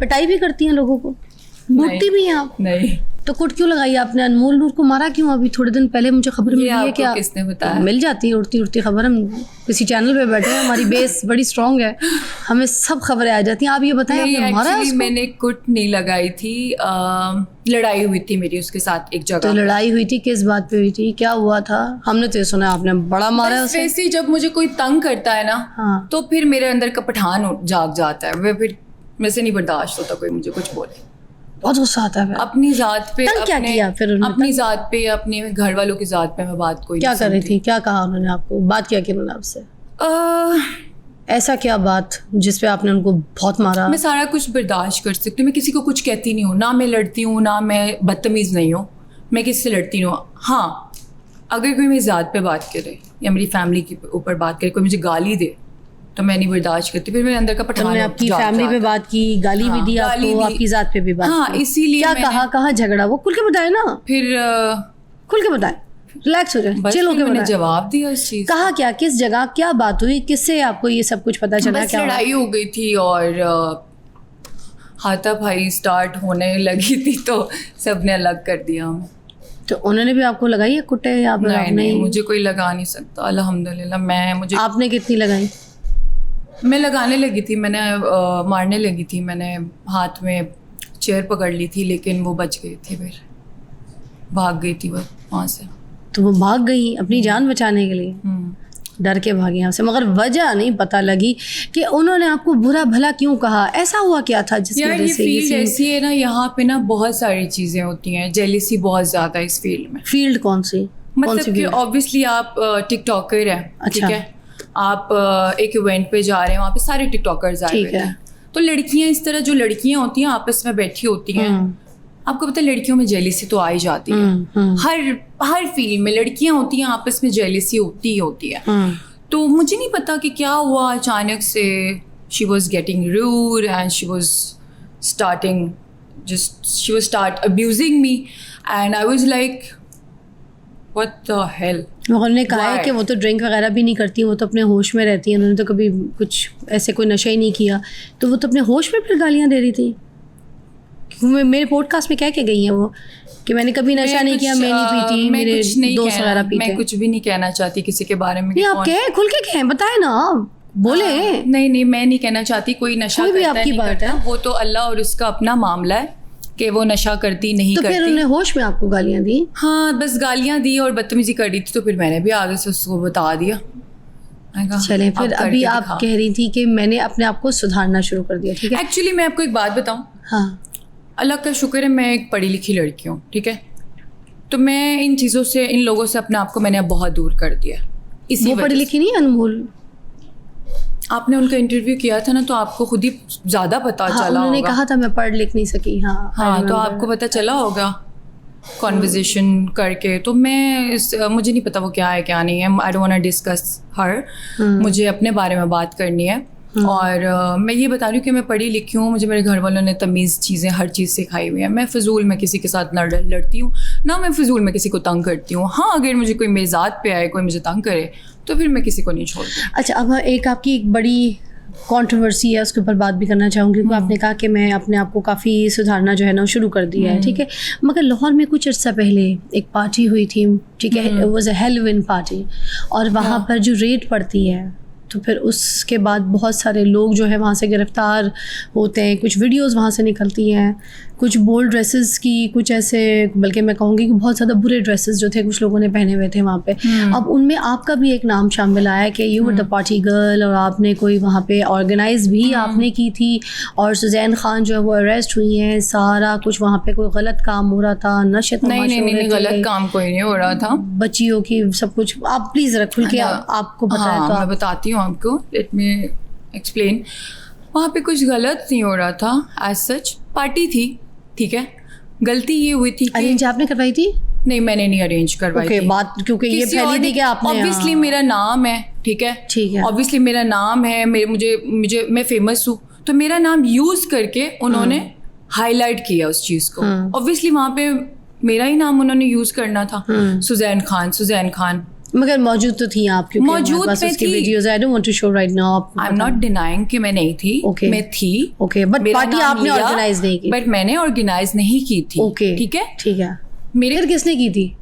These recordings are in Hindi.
पिटाई भी करती हैं लोगों को, घूटती भी हैं आप? नहीं। तो कुट क्यों लगाई आपने? अनमोल नूर को मारा क्यों? अभी थोड़े दिन पहले मुझे खबर मिली है कि किसने बताया? मिल जाती है उड़ती उड़ती खबर, हम किसी चैनल पे बैठे हैं, हमारी बेस बड़ी स्ट्रांग है, हमें सब खबरें आ जाती हैं। आप ये बताएं, आपने मारा है उसको? मैंने कुट नहीं लगाई थी, लड़ाई हुई थी मेरी उसके साथ एक जगह। तो लड़ाई हुई थी, किस बात पे हुई थी, क्या हुआ था? हमने तो ये सुना आपने बड़ा मारा है उसे। वैसे जब मुझे कोई तंग करता है ना, हाँ। तो फिर मेरे अंदर का पठान जाग जाता है, वह फिर मेरे से नहीं बर्दाश्त होता कोई मुझे कुछ बोले। बहुत गुस्सा आता है। अपनी जात पे क्या किया फिर उन्होंने? अपनी जात पे, अपने घर वालों की जात पे मैं बात कोई क्या कर रही थी? क्या कहा उन्होंने आपको? बात क्या की उन्होंने आपसे? ऐसा क्या बात जिस पे आपने उनको बहुत मारा? मैं सारा कुछ बर्दाश्त कर सकती हूँ, मैं किसी को कुछ कहती नहीं हूँ, ना मैं लड़ती हूँ, ना मैं बदतमीज़ नहीं हूँ, मैं किसी से लड़ती नहीं हूँ। हाँ, अगर कोई मेरी ज़ात पे बात करे या मेरी फैमिली के ऊपर बात करे, कोई मुझे गाली दे, तो मैं नहीं बर्दाश्त करती, फिर मेरे अंदर का पठान। उन्होंने आपकी फैमिली पे बात की, गाली भी दी आपको, आपकी ज़ात पे भी बात की? हाँ, इसीलिए क्या कहा? कहाँ झगड़ा? वो खुल के बताए ना, फिर खुल के बताए, रिलैक्स हो जाए, चिल होके मैंने जवाब दिया इस चीज़। कहा क्या, किस जगह, क्या बात हुई, किससे आपको ये सब कुछ पता चला? क्या लड़ाई हो गई थी और हाथापाई स्टार्ट होने लगी थी, तो सबने अलग कर दिया हमें। तो उन्होंने भी आपको लगाई है कुटे या नहीं, मुझे कोई लगा नहीं सकता अल्हम्दुलिल्लाह। आपने कितनी लगाई? मैं लगाने लगी थी, मैंने मारने लगी थी, मैंने हाथ में चेयर पकड़ ली थी, लेकिन वो बच गई थी, फिर भाग गई थी वो वहाँ से। तो वो भाग गई अपनी जान बचाने के लिए, डर के भागी यहाँ से, मगर वजह नहीं पता लगी कि उन्होंने आपको बुरा भला क्यों कहा, ऐसा हुआ क्या था जिसकी वजह से? ये फील्ड ऐसी है ना, यहाँ पे ना बहुत सारी चीज़ें होती हैं, जेलिसी बहुत ज़्यादा इस फील्ड में। फील्ड कौन सी? मतलब कि ऑब्वियसली आप टिकटॉकर हैं, ठीक है, आप एक इवेंट पे जा रहे हैं, वहाँ पे सारे टिकटॉकर्स आए हुए हैं, तो लड़कियाँ इस तरह जो लड़कियाँ होती हैं आपस में बैठी होती हैं, आपको पता है लड़कियों में जेलिसी तो आ ही जाती है, हर फील्ड में लड़कियाँ होती हैं, आपस में जेलिसी होती ही होती है। तो मुझे नहीं पता कि क्या हुआ, अचानक से she was getting rude and she was start abusing me and I was like What the hell? उन्होंने कहा है कि वो तो ड्रिंक वगैरह भी नहीं करती, वो तो अपने होश में रहती है, उन्होंने तो कभी कुछ ऐसे कोई नशा ही नहीं किया, तो वो तो अपने होश में फिर गालियाँ दे रही थी। मेरे पॉडकास्ट में कह के गई हैं वो कि मैंने कभी नशा नहीं किया, मैं नहीं पीती, मेरे दोस्त वगैरह पीते। मैं कुछ भी नहीं कहना चाहती किसी के बारे में। आप कहें, खुल के कहें, बताए ना, बोले। नहीं, मैं नहीं कहना चाहती कोई नशा कोई भी आपकी बात है, वो तो अल्लाह और उसका अपना मामला है कि वो नशा करती नहीं करती। तो फिर उन्होंने होश में आपको गालियाँ दी? हाँ, बस गालियाँ दी और बदतमीजी कर रही थी, तो फिर मैंने भी आगे से उसको बता दिया। चलें, फिर अभी आप कह रही थी कि मैंने अपने आप को सुधारना शुरू कर दिया, ठीक है? एक्चुअली मैं आपको एक बात बताऊँ, हाँ, अल्लाह का शुक्र है मैं एक पढ़ी लिखी लड़की हूँ, ठीक है, तो मैं इन चीज़ों से, इन लोगों से अपने आप को मैंने बहुत दूर कर दिया। वो पढ़ी लिखी नहीं, अनमोल, आपने उनका इंटरव्यू किया था ना, तो आपको खुद ही ज़्यादा पता चला होगा। उन्होंने कहा था मैं पढ़ लिख नहीं सकी। हाँ, तो आपको पता चला होगा कॉन्वर्जेशन करके। तो मुझे नहीं पता वो क्या है क्या नहीं है, I don't want to discuss her, मुझे अपने बारे में बात करनी है। और मैं ये बता रही हूँ कि मैं पढ़ी लिखी हूँ, मुझे मेरे घर वालों ने तमीज़ चीज़ें हर चीज़ सिखाई हुई है। मैं फ़िजूल में किसी के साथ लड़ती हूँ ना, मैं फ़िजूल में किसी को तंग करती हूँ। हाँ, अगर मुझे कोई मेरी ज़ात पे आए, कोई मुझे तंग करे, तो फिर मैं किसी को नहीं छोड़ती। अच्छा, अब एक आपकी एक बड़ी कंट्रोवर्सी है, उसके ऊपर बात भी करना चाहूँगी, क्योंकि आपने कहा कि मैं अपने आप को काफ़ी सुधारना जो है ना शुरू कर दिया है, ठीक है, मगर लाहौर में कुछ अर्सा पहले एक पार्टी हुई थी, ठीक है, it was a Halloween party, और वहाँ पर जो रेड पड़ती है, तो फिर उसके बाद बहुत सारे लोग जो है वहाँ से गिरफ़्तार होते हैं, कुछ वीडियोस वहाँ से निकलती हैं, कुछ बोल्ड ड्रेसेस की, कुछ ऐसे, बल्कि मैं कहूँगी कि बहुत ज़्यादा बुरे ड्रेसेस जो थे कुछ लोगों ने पहने हुए थे वहाँ पे। अब उनमें आपका भी एक नाम शामिल आया कि you were the party girl, और आपने कोई वहाँ पे ऑर्गेनाइज भी आपने की थी, और सुजैन खान जो है वो अरेस्ट हुई हैं, सारा कुछ वहाँ पे कोई गलत काम हो रहा था, नशे तमाशे नहीं, गलत काम कोई नहीं हो रहा था, बच्चियों की सब कुछ। आप प्लीज़ ज़रा खुल के आपको बताएं। तो मैं बताती हूँ आपको, लेट मी एक्सप्लेन। वहाँ पे कुछ गलत नहीं हो रहा था, एज सच पार्टी थी, ठीक है, गलती ये हुई थी। अरेंज आपने करवाई थी? नहीं, मैंने नहीं अरेंज करवाई थी। बात क्योंकि ये फैली थी कि आपने, ऑब्वियसली मेरा नाम है, ठीक है, ऑब्वियसली मेरा नाम है, मुझे मैं फेमस हूँ, तो मेरा नाम यूज करके उन्होंने हाईलाइट किया उस चीज को। ऑब्वियसली वहाँ पे मेरा ही नाम उन्होंने यूज करना था, सुजैन खान, मगर मौजूद तो थी आप, क्योंकि मौजूद हमारे पास मैं उसकी थी। Videos I don't want to show right now. I am not denying कि मैं नहीं थी, Okay. मैं थी। ओके, बट मेरा पार्टी नाम आपने लिया, ऑर्गेनाइज नहीं की। बट मैंने ऑर्गेनाइज नहीं की थी। ओके, ठीक है। ठीक है। मेरे फिर किसने की थी?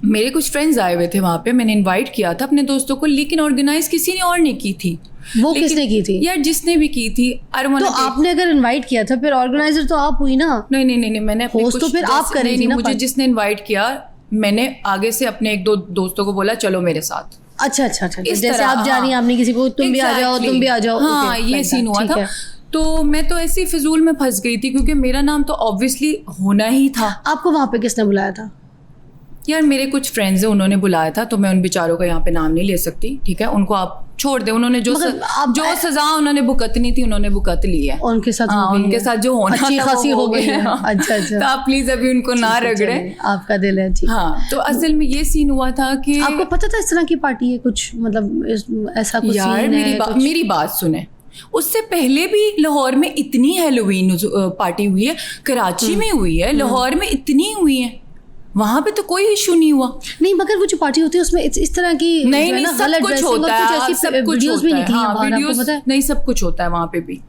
मेरे कुछ फ्रेंड्स आए हुए थे वहां पे, मैंने इनवाइट किया था अपने दोस्तों को, लेकिन ऑर्गेनाइज किसी ने और नहीं की थी। वो लेकिन- किसने की थी? यार जिसने भी की थी, तो आपने अगर इनवाइट किया था, फिर ऑर्गेनाइजर तो आप हुई ना। नहीं मैंने अपने Host तो कुछ फिर आप जैसे- कर रही नहीं, थी ना मुझे पार्टी। जिसने इनवाइट किया, मैंने आगे से अपने एक दो दोस्तों को बोला चलो मेरे साथ। अच्छा अच्छा अच्छा, इस जैसे तरह, आप जा रही हैं, हाँ। आपने किसी को तुम भी आ जाओ, Exactly. तुम भी आ जाओ। हाँ, Okay, ये like सीन that, हुआ ठीक था। है। तो मैं तो ऐसी फिजूल में फंस गई थी, क्योंकि मेरा नाम तो ऑब्वियसली होना ही था। आपको वहां पे किसने बुलाया था? यार मेरे कुछ फ्रेंड्स हैं, उन्होंने बुलाया था, तो मैं उन बेचारों का यहाँ पे नाम नहीं ले सकती। ठीक है, उनको आप छोड़ दे। उन्होंने जो मगर आप- जो सजा उन्होंने भुगतनी थी, उन्होंने भुगत ली है। उनके साथ हाँ, हो गई उनके है। साथ जो होना अच्छी था वो खासी हो गई है। गया। अच्छा अच्छा, तो आप प्लीज अभी उनको ना ठीक है, रगड़े। चलिए, आपका दिल है। ठीक। हाँ, तो असल में ये सीन हुआ था कि आपको पता था इस तरह की पार्टी है कुछ, मतलब ऐसा कुछ यार scene है, कुछ? मेरी बात सुने। उससे पहले भी लाहौर में इतनी हैलोवीन पार्टी हुई है, कराची में हुई है, लाहौर में इतनी हुई है, वहां पे तो कोई इशू नहीं हुआ। नहीं, मगर वो जो पार्टी होती है उसमें इस तरह की नहीं जो है नहीं, ना, सब गलत कुछ dressing और होता कुछ है, ऐसी सब कुछ वीडियोस भी होता है। निकली हैं हाँ, बाहर, आपको वीडियोस पता है? नहीं, सब कुछ होता है वहां पे भी।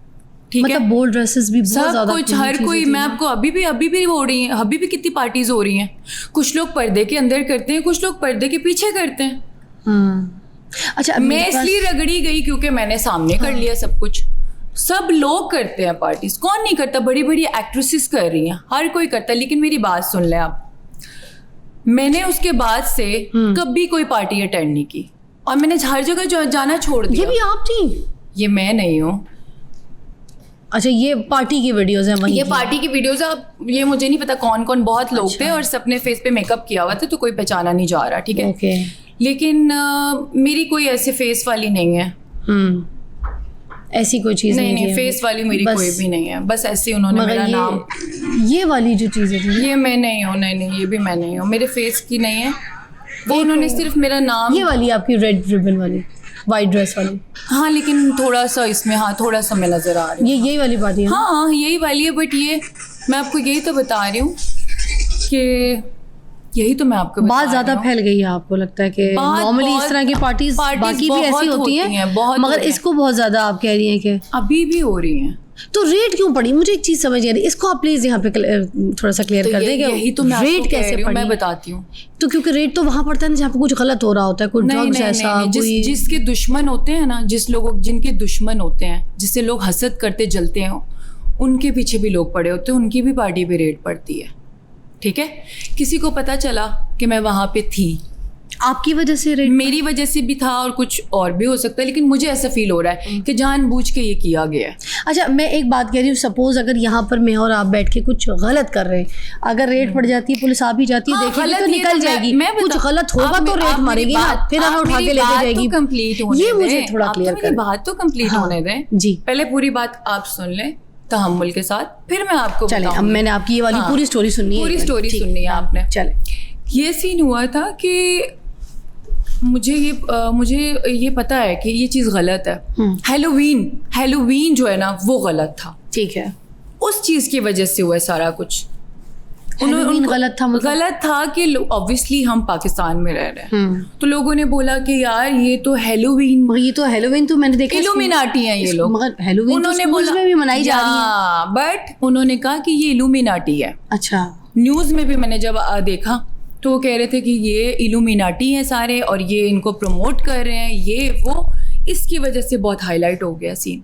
ठीक है, मतलब बोल्ड ड्रेसेस भी बहुत सब ज्यादा कुछ, हर कोई। मैं आपको अभी भी हो रही है, अभी भी कितनी पार्टीज हो रही हैं। कुछ लोग पर्दे के अंदर करते हैं, कुछ लोग पर्दे के पीछे करते हैं। अच्छा, मैं मेरे पास- इसलिए रगड़ी गई क्योंकि मैंने सामने कर लिया सब कुछ। सब लोग करते हैं पार्टीज, कौन नहीं करता? बड़ी बड़ी एक्ट्रेसेस कर रही हैं, हर कोई करता है। लेकिन मेरी बात सुन ले आप, मैंने उसके बाद से कभी कोई पार्टी अटेंड नहीं की, और मैंने हर जगह जाना छोड़ ये दिया। भी आप थी? ये मैं नहीं हूँ, अच्छा, ये पार्टी की वीडियोस हैं वहीं ये की? पार्टी की वीडियोस। अब ये मुझे नहीं पता कौन कौन, बहुत लोग अच्छा। थे और सबने फेस पे मेकअप किया हुआ था, तो कोई पहचाना नहीं जा रहा। ठीक है, ओके। लेकिन मेरी कोई ऐसे फेस वाली नहीं है। ऐसी कोई चीज नहीं थी नहीं, फेस वाली मेरी बस- कोई भी नहीं है। बस ऐसे उन्होंने मगर मेरा नाम, ये वाली जो चीजें थी, ये मैं नहीं हूँ। नहीं नहीं, ये भी मैं नहीं हूँ, मेरे फेस की नहीं है वो। उन्होंने सिर्फ मेरा नाम, ये वाली आपकी रेड रिबन वाली, वाइट ड्रेस वाली, हाँ, लेकिन थोड़ा सा इसमें, हाँ, थोड़ा सा मैं नजर आ रही हूँ। यही वाली पार्टी है ना? हाँ, यही वाली है। बट ये मैं आपको यही तो बता रही हूँ कि यही तो मैं आपको बता बात रही ज्यादा हूँ। फैल गई है, आपको लगता है कि बात नॉर्मली इस बहुत- तरह की पार्टीज पार्टीज बाकी भी ऐसी बहुत होती होती हैं, हैं, बहुत मगर होती हैं। इसको बहुत ज्यादा आप कह रही हैं कि अभी भी हो रही हैं। तो रेट क्यों पड़ी? मुझे एक चीज समझ नहीं आ रही, इसको आप प्लीज यहाँ पे थोड़ा सा क्लियर तो कर दें यही तो मैं कि आपको रेट कह कैसे रही हूँ, मैं पड़ी? बताती हूँ। तो क्योंकि रेट तो वहां पड़ता है ना जहाँ पे कुछ गलत हो रहा होता है, कोई नहीं ड्रग्स नहीं ऐसा नहीं, कोई। जिसके दुश्मन होते हैं ना, जिनके दुश्मन होते हैं, जिससे लोग हसद करते जलते हैं, उनके पीछे भी लोग पड़े होते हैं, उनकी भी पार्टी पे रेड पड़ती है। ठीक है, किसी को पता चला कि मैं वहां पे थी, आपकी वजह से रेट? मेरी वजह से भी था और कुछ और भी हो सकता है, लेकिन मुझे ऐसा फील हो रहा है कि जानबूझ के ये किया गया है। अच्छा, मैं एक बात कह रही हूँ, सपोज अगर यहाँ पर मैं और आप बैठ के कुछ गलत कर रहे हैं, अगर रेट पड़ जाती है, पुलिस आ भी जाती है, हाँ, देखेगी गलत तो ये निकल तो जाएगी। मैं कुछ बता- गलत होगा आप तो मेरी रेट मारेगी ना, बात- फिर हमें आप उठा मेरी के लेके बात जाएगी। तो कंप्लीट होने ये मुझे दें। थोड़ा आप तो क्लियर मेरी कर। बात तो कंप्लीट हाँ, होने दें जी। पहले पूरी बात आप सुन लें तहम्मुल के साथ, फिर मैं आपको चले, अब बताऊंगी। मैंने आपकी ये वाली हाँ, पूरी स्टोरी सुननी है, पूरी एक बार। स्टोरी ठीक, सुननी है हाँ, आपने। चले। ये सीन हुआ था कि मुझे ये पता है कि ये चीज़ गलत है। हैलोवीन जो है ना, वो गलत था। ठीक है, उस चीज़ की वजह से हुआ है सारा कुछ। हैलोवीन गलत था मतलब? गलत था कि ऑब्वियसली हम पाकिस्तान में रह रहे हैं, तो लोगों ने बोला कि यार ये तो हैलोवीन, मगर ये तो हैलोवीन तो मैंने देखा इल्यूमिनाटी हैं ये लोग। मगर हैलोवीन तो स्कूल्स में भी मनाई जा रही है। बट उन्होंने कहा कि ये इल्यूमिनाटी है। अच्छा, न्यूज़ में भी मैंने जब देखा तो वो कह रहे थे कि ये इल्यूमिनाटी हैं सारे और ये इनको प्रमोट कर रहे हैं, ये वो, इसकी वजह से बहुत हाईलाइट हो गया सीन।